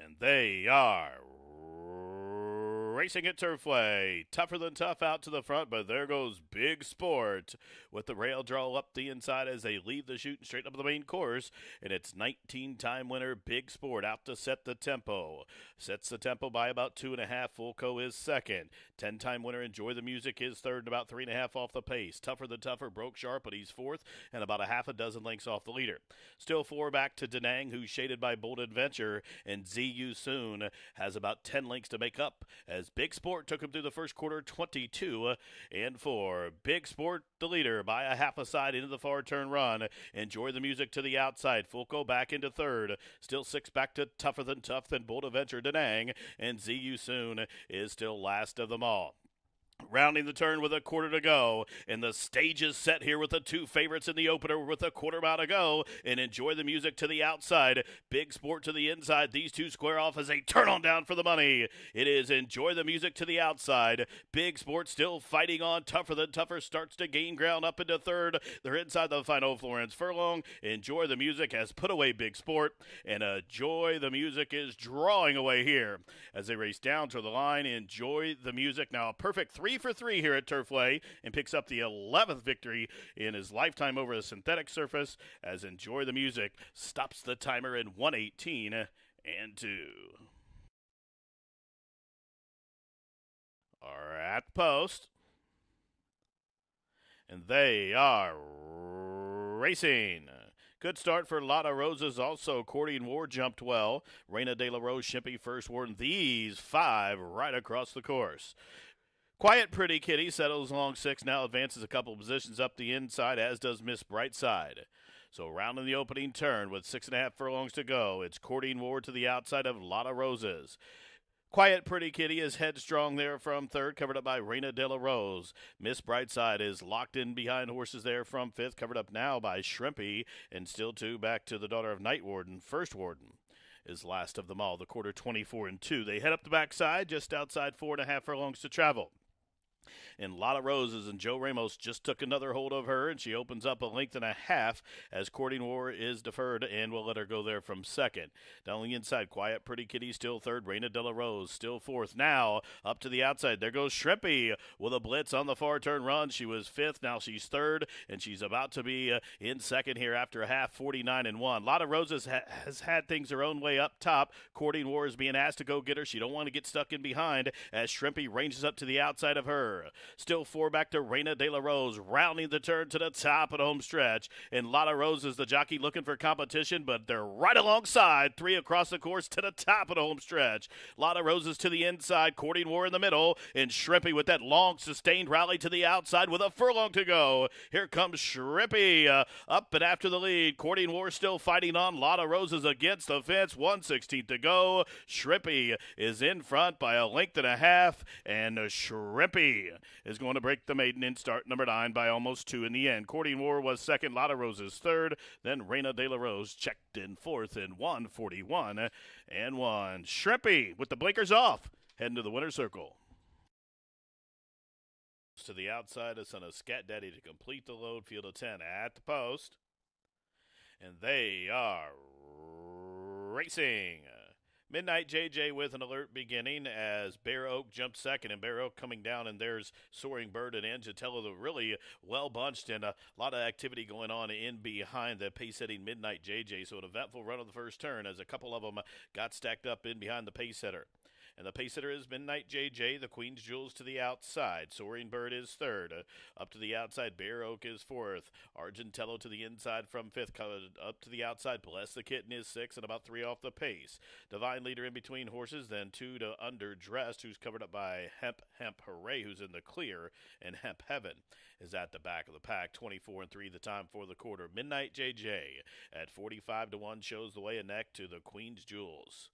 And they are racing at Turfway. Tougher than tough out to the front, but there goes Big Sport with the rail draw up the inside as they leave the chute and straight up the main course. And it's 19-time winner Big Sport out to set the tempo. Sets the tempo by about 2.5. Fulco is second. 10-time winner Enjoy the Music is third and about 3.5 off the pace. Tougher than tougher broke sharp, but he's fourth and about a half a dozen lengths off the leader. Still four back to Denang, who's shaded by Bold Adventure, and ZU Soon has about 10 lengths to make up as Big Sport took him through the first quarter 22 and 4. Big Sport the leader by a half a side into the far turn run. Enjoy the Music to the outside. Fulco back into third. Still six back to Tougher Than Tough, then Bold Adventure Denang, and ZU Soon is still last of them all. Rounding the turn with a quarter to go, and the stage is set here with the two favorites in the opener with a quarter mile to go, and Enjoy the Music to the outside, Big Sport to the inside. These two square off as they turn on down for the money. It is Enjoy the Music to the outside, Big Sport still fighting on. Tougher Than Tougher starts to gain ground up into third. They're inside the final Florence furlong. Enjoy the Music has put away Big Sport, and Enjoy the Music is drawing away here as they race down to the line. Enjoy the Music now a perfect 3-for-3 here at Turfway and picks up the 11th victory in his lifetime over the synthetic surface as Enjoy the Music stops the timer in 1:18 and 2. Are at the post, and they are racing. Good start for Lotta Roses. Also, Cordian Ward jumped well. Reina De La Rose, Shimpy, First Ward. These five right across the course. Quiet Pretty Kitty settles along 6, now advances a couple positions up the inside, as does Miss Brightside. So rounding the opening turn with 6.5 furlongs to go, it's Cordian Ward to the outside of Lotta Roses. Quiet Pretty Kitty is headstrong there from third, covered up by Reina De La Rose. Miss Brightside is locked in behind horses there from fifth, covered up now by Shrimpy, and still two back to the daughter of Night Warden. First Warden is last of them all, the quarter 24 and 2. They head up the backside, just outside 4.5 furlongs to travel. And Lotta Roses and Joe Ramos just took another hold of her, and she opens up a length and a half as Courting War is deferred, and we'll let her go there from second. Down the inside, Quiet Pretty Kitty still third, Reina De La Rose still fourth. Now up to the outside, there goes Shrimpy with a blitz on the far turn run. She was fifth, now she's third, and she's about to be in second here after a half, 49 and 1. Lotta Roses has had things her own way up top. Courting War is being asked to go get her. She don't want to get stuck in behind as Shrimpy ranges up to the outside of her. Still four back to Reina De La Rose, rounding the turn to the top of the home stretch. And Lotta Rose is the jockey looking for competition, but they're right alongside. 3 across the course to the top of the home stretch. Lotta Rose is to the inside, Courting War in the middle, and Shrimpy with that long sustained rally to the outside with a furlong to go. Here comes Shrimpy up and after the lead. Courting War still fighting on. Lotta Rose is against the fence, 1:16 to go. Shrimpy is in front by a length and a half, and Shrimpy is going to break the maiden in start number 9 by almost 2 in the end. Courting War was second, Lotta Rose is third, then Reina De La Rose checked in fourth in 1:41 and 1. Shrimpy with the blinkers off, heading to the winner's circle. To the outside, a son of Scat Daddy to complete the load, field of 10 at the post. And they are racing. Midnight JJ with an alert beginning as Bear Oak jumps second, and Bear Oak coming down, and there's Soaring Bird and Angelo, the really well bunched, and a lot of activity going on in behind the pace-setting Midnight JJ. So an eventful run of the first turn as a couple of them got stacked up in behind the pace setter. And the pace setter is Midnight JJ, the Queen's Jewels to the outside. Soaring Bird is third. Up to the outside, Bear Oak is fourth. Argentello to the inside from fifth. Up to the outside, Bless the Kitten is sixth and about 3 off the pace. Divine Leader in between horses, then 2 to Underdressed, who's covered up by Hemp Hooray, who's in the clear, and Hemp Heaven is at the back of the pack. 24 and 3 the time for the quarter. Midnight JJ at 45 to 1 shows the way a neck to the Queen's Jewels.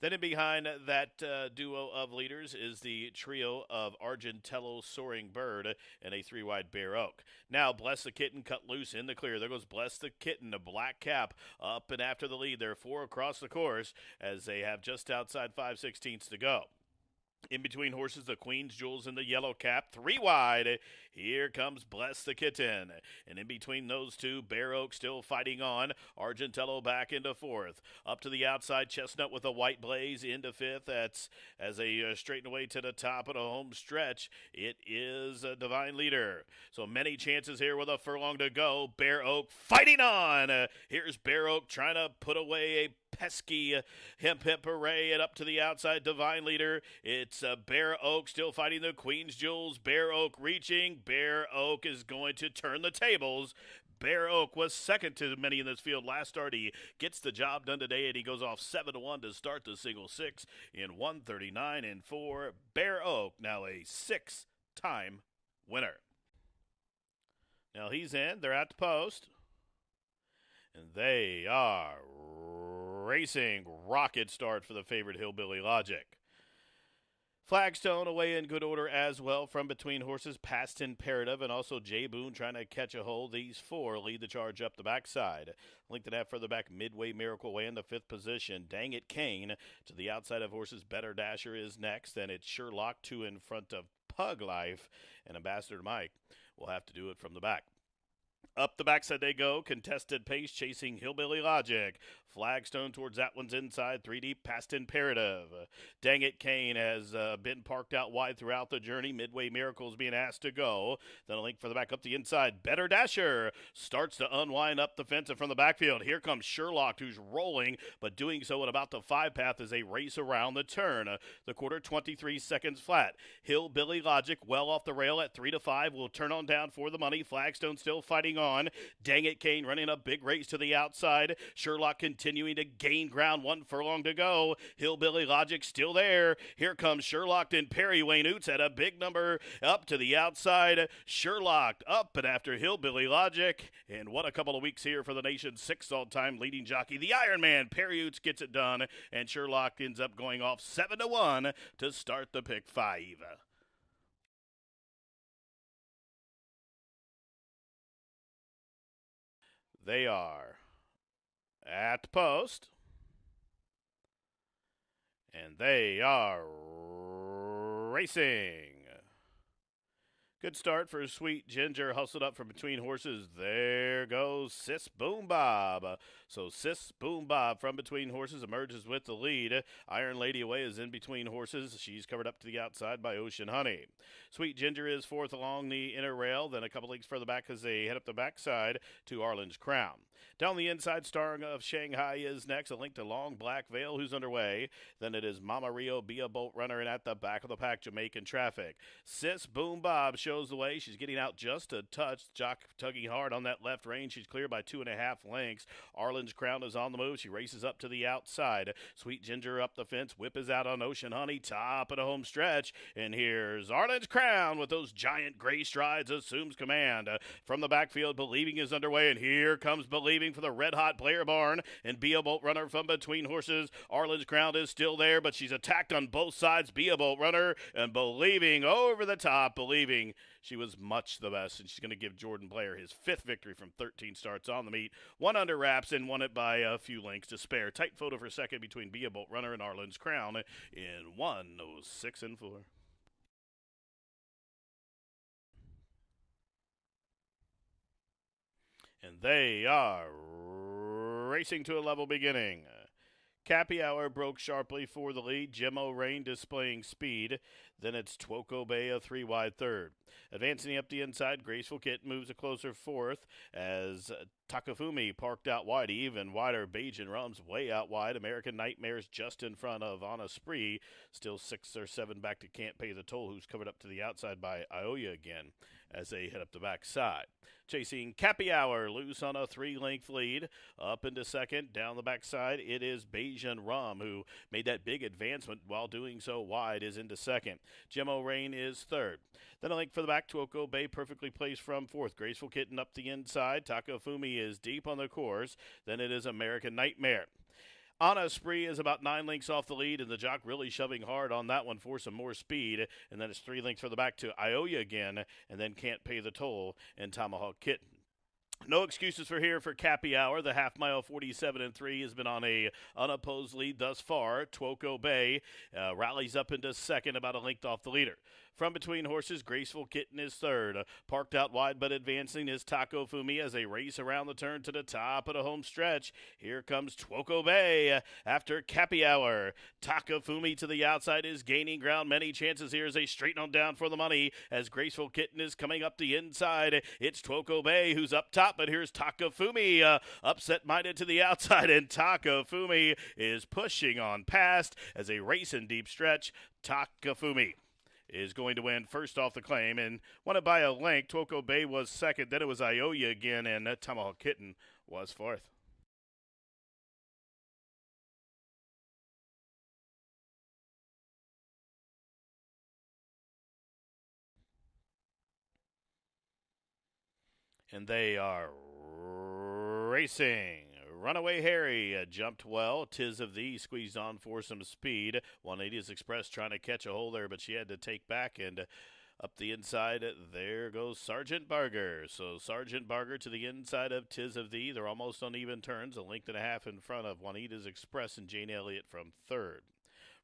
Then in behind that duo of leaders is the trio of Argentello, Soaring Bird, and a 3-wide Bear Oak. Now Bless the Kitten cut loose in the clear. There goes Bless the Kitten, a black cap, up and after the lead. There are 4 across the course as they have just outside 5/16 to go. In between horses, the Queen's Jewels in the yellow cap, 3 wide. Here comes Bless the Kitten. And in between those two, Bear Oak still fighting on. Argentello back into fourth. Up to the outside, Chestnut with a white blaze into fifth. That's as they straighten away to the top of the home stretch. It is a Divine Leader. So many chances here with a furlong to go. Bear Oak fighting on. Here's Bear Oak trying to put away a pesky Hemp Hip Hooray, and up to the outside, Divine Leader. It's Bear Oak still fighting the Queen's Jewels. Bear Oak reaching. Bear Oak is going to turn the tables. Bear Oak was second to many in this field last start. He gets the job done today, and he goes off 7-1 to start the single six in 1:39.4. Bear Oak, now a 6-time winner. Now he's in. They're at the post. And they are racing. Rocket start for the favorite Hillbilly Logic. Flagstone away in good order as well from between horses. Past Imperative and also Jay Boone trying to catch a hold. These four lead the charge up the backside. Linked to that further back, Midway Miracle Way in the fifth position. Dang It Kane to the outside of horses. Better Dasher is next. Then it's Sherlock 2 in front of Pug Life. And Ambassador Mike will have to do it from the back. Up the backside they go, contested pace chasing Hillbilly Logic. Flagstone towards that one's inside, 3 deep past Imperative. Dang It Kane has been parked out wide throughout the journey. Midway Miracles being asked to go. Then a link for the back up the inside. Better Dasher starts to unwind up the fence and from the backfield. Here comes Sherlock, who's rolling, but doing so at about the 5 path as they race around the turn. The quarter, 23 seconds flat. Hillbilly Logic well off the rail at 3-5. Will turn on down for the money. Flagstone still fighting on. Dang It Kane running a big race to the outside. Sherlock continuing to gain ground, 1 furlong to go. Hillbilly Logic still there. Here comes Sherlock and Perry Wayne Oots at a big number up to the outside. Sherlock up and after Hillbilly Logic. And what a couple of weeks here for the nation's 6th all-time leading jockey, the Iron Man. Perry Oots gets it done, and Sherlock ends up going off 7-1 to start the pick 5. They are at the post, and they are racing. Good start for Sweet Ginger, hustled up from between horses. There goes Sis Boom Bob. So Sis Boom Bob from between horses emerges with the lead. Iron Lady Away is in between horses. She's covered up to the outside by Ocean Honey. Sweet Ginger is fourth along the inner rail, then a couple leagues further back as they head up the backside to Arlen's Crown. Down the inside, Starring of Shanghai is next. A link to Long Black Veil, who's underway. Then it is Mama Rio, Be a Bolt Runner, and at the back of the pack, Jamaican Traffic. Sis Boom Bob shows the way. She's getting out just a touch. Jock tugging hard on that left rein. She's clear by 2.5 lengths. Arlen's Crown is on the move. She races up to the outside. Sweet Ginger up the fence. Whip is out on Ocean Honey. Top of the home stretch. And here's Arlen's Crown with those giant gray strides. Assumes command. From the backfield, Believing is underway. And here comes Believing for the red-hot Blair Barn. And Be a Bolt Runner from between horses. Arlen's Crown is still there, but she's attacked on both sides. Be a Bolt Runner and Believing over the top. Believing she was much the best, and she's going to give Jordan Blair his 5th victory from 13 starts on the meet. 1 under wraps and won it by a few lengths to spare. Tight photo for second between Be a Bolt Runner and Arlen's Crown in 1:06.4. And they are racing to a level beginning. Cappy Hour broke sharply for the lead. Gemmo Rain displaying speed. Then it's Twoko Bay, a 3 wide third. Advancing up the inside, Graceful Kit moves a closer fourth as Takafumi parked out wide. Even wider, Bajan Rums way out wide. American Nightmares just in front of On a Spree. Still 6 or 7 back to Can't Pay the Toll, who's covered up to the outside by Ioya again as they head up the backside. Chasing Cappy Hour, loose on a 3-length lead. Up into second, down the backside, it is Bajan Rum, who made that big advancement while doing so wide, is into second. Gemmo Rain is third. Then a link for the back, Twoko Bay perfectly placed from fourth. Graceful Kitten up the inside. Takafumi is deep on the course. Then it is American Nightmare. On a Spree is about 9 lengths off the lead, and the jock really shoving hard on that one for some more speed. And then it's 3 lengths for the back to Ioya again, and then Can't Pay the Toll and Tomahawk Kitten. No excuses for Cappy Hour. The half mile 47 and 3 has been on a unopposed lead thus far. Twoko Bay rallies up into second, about a length off the leader. From between horses, Graceful Kitten is third. Parked out wide but advancing is Taco Fumi as they race around the turn to the top of the home stretch. Here comes Twoko Bay after Cappy Hour. Taco Fumi to the outside is gaining ground. Many chances here as they straighten on down for the money as Graceful Kitten is coming up the inside. It's Twoko Bay who's up top, but here's Takafumi upset-minded to the outside, and Takafumi is pushing on past as they race in deep stretch. Takafumi is going to win first off the claim and won it by a length. Twoko Bay was second, then it was Ioya again, and Tomahawk Kitten was fourth. And they are racing. Runaway Harry jumped well. Tis of Thee squeezed on for some speed. 180's Express trying to catch a hole there, but she had to take back and up the inside. There goes Sergeant Barger. So Sergeant Barger to the inside of Tis of Thee. They're almost on even turns, a length and a half in front of Juanita's Express and Jane Elliott from third.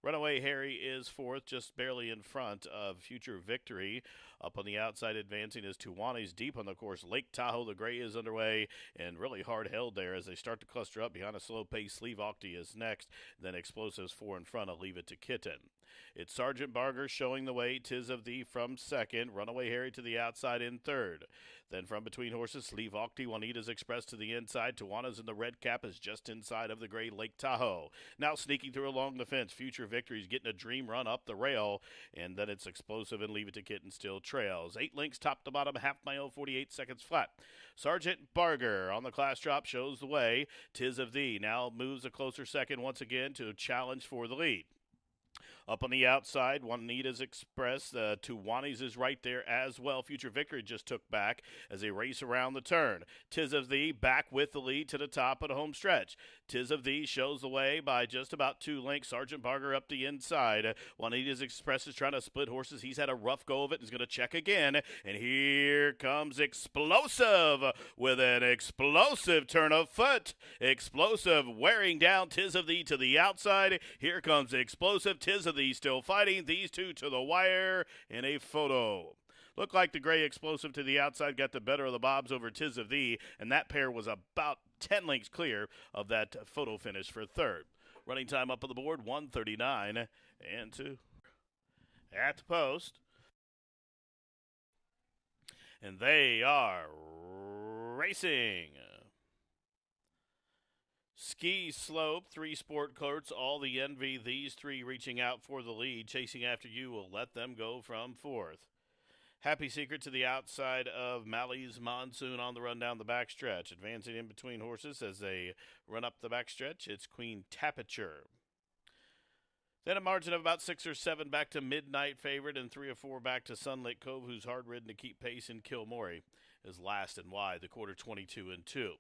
Runaway Harry is fourth, just barely in front of Future Victory. Up on the outside, advancing is Tuwani's deep on the course. Lake Tahoe, the gray is underway and really hard held there as they start to cluster up behind a slow pace. Sleeve Octi is next, then Explosives four in front. I'll leave it to Kitten. It's Sergeant Barger showing the way. Tis of Thee from second. Runaway Harry to the outside in third. Then from between horses, Sleeve Octi, Juanita's Express to the inside. Tawana's in the red cap is just inside of the gray Lake Tahoe. Now sneaking through along the fence. Future Victory's getting a dream run up the rail. And then it's Explosive and Leave It to Kitten still trails. 8 lengths top to bottom, half mile, 48 seconds flat. Sergeant Barger on the class drop shows the way. Tis of Thee now moves a closer second once again to challenge for the lead. Up on the outside, Juanita's Express to Wani's is right there as well. Future Victory just took back as they race around the turn. Tis of Thee back with the lead to the top of the home stretch. Tis of Thee shows the way by just about 2 lengths. Sergeant Barger up the inside. Juanita's Express is trying to split horses. He's had a rough go of it. He's going to check again. And here comes Explosive with an explosive turn of foot. Explosive wearing down Tis of Thee to the outside. Here comes Explosive. Tis of Thee still fighting. These two to the wire in a photo. Looked like the gray Explosive to the outside got the better of the Bobs over Tis of Thee, and that pair was about 10 lengths clear of that photo finish for third. Running time up on the board, 1:39 and 2. At the post. And they are racing. Ski Slope, 3 sport coats, all the envy. These 3 reaching out for the lead. Chasing After You will let them go from fourth. Happy Secret to the outside of Mally's Monsoon on the run down the backstretch. Advancing in between horses as they run up the backstretch, it's Queen Tapiture. Then a margin of about 6 or 7 back to Midnight Favorite and 3 or 4 back to Sunlit Cove, who's hard ridden to keep pace, and Kilmore is last and wide, the quarter 22 and 2.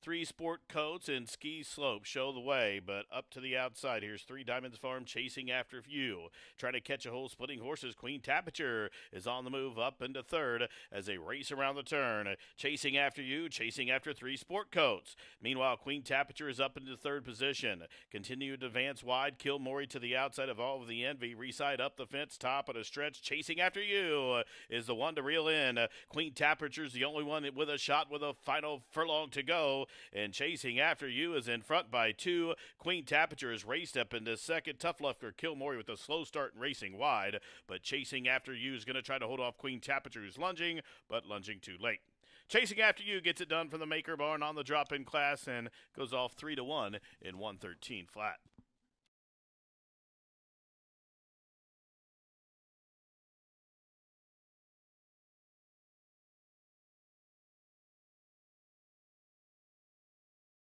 3 sport coats and Ski Slope show the way, but up to the outside, here's 3 Diamonds Farm Chasing After You. Trying to catch a hole, splitting horses. Queen Tapiture is on the move up into third as they race around the turn. Chasing After You, chasing after 3 sport coats. Meanwhile, Queen Tapiture is up into third position. Continue to advance wide. Kilmore to the outside of All of the Envy. Reside up the fence, top of the stretch. Chasing After You is the one to reel in. Queen Tapiture's the only one with a shot with a final furlong to go. And Chasing After You is in front by 2. Queen Tapiture is raced up into second. Tough Luck for Kilmore with a slow start and racing wide. But Chasing After You is going to try to hold off Queen Tapiture, who's lunging, but lunging too late. Chasing After You gets it done from the Maker Barn on the drop-in class and goes off 3-1 in 113 flat.